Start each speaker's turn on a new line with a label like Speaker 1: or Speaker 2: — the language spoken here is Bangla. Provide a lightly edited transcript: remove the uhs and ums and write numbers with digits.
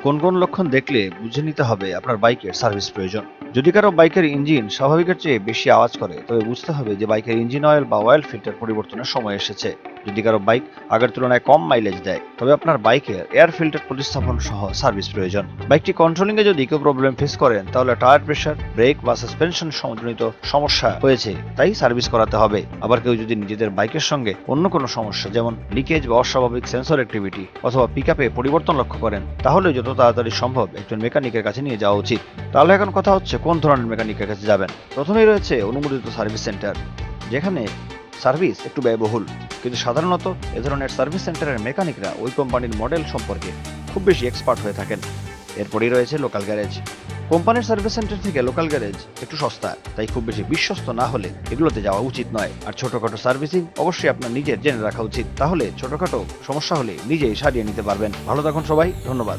Speaker 1: কোন কোন লক্ষণ দেখলে বুঝে নিতে হবে আপনার বাইকের সার্ভিস প্রয়োজন। যদি কারো বাইকের ইঞ্জিন স্বাভাবিকের চেয়ে বেশি আওয়াজ করে, তবে বুঝতে হবে যে বাইকের ইঞ্জিন অয়েল বা অয়েল ফিল্টার পরিবর্তনের সময় এসেছে। যদি কারো বাইক আগের তুলনায় কম মাইলেজ দেয়, তবে আপনার বাইকের এয়ার ফিল্টার প্রতিস্থাপন সহ সার্ভিস প্রয়োজন। বাইকটি কন্ট্রোলিং এ যদি কেউ প্রবলেম ফেস করেন, তাহলে টায়ার প্রেশার, ব্রেক বা সাসপেনশন জনিত সমস্যা হয়েছে, তাই সার্ভিস করাতে হবে। আবার কেউ যদি নিজেদের বাইকের সঙ্গে অন্য কোনো সমস্যা, যেমন লিকেজ বা অস্বাভাবিক সেন্সর অ্যাক্টিভিটি অথবা পিকআপে পরিবর্তন লক্ষ্য করেন, তাহলে যত তাড়াতাড়ি সম্ভব একজন মেকানিকের কাছে নিয়ে যাওয়া উচিত। তাহলে এখন কথা হচ্ছে কোন ধরনের মেকানিকের কাছে যাবেন। প্রথমেই রয়েছে অনুমোদিত সার্ভিস সেন্টার, যেখানে সার্ভিস একটু ব্যয়বহুল, কিন্তু সাধারণত এ ধরনের সার্ভিস সেন্টারের মেকানিকরা ওই কোম্পানির মডেল সম্পর্কে খুব বেশি এক্সপার্ট হয়ে থাকেন। এরপরই রয়েছে লোকাল গ্যারেজ। কোম্পানির সার্ভিস সেন্টার থেকে লোকাল গ্যারেজ একটু সস্তা, তাই খুব বেশি বিশ্বস্ত না হলে এগুলোতে যাওয়া উচিত নয়। আর ছোটখাটো সার্ভিসিং অবশ্যই আপনার নিজের জেনে রাখা উচিত, তাহলে ছোটখাটো সমস্যা হলে নিজেই সারিয়ে নিতে পারবেন। ভালো থাকুন সবাই, ধন্যবাদ।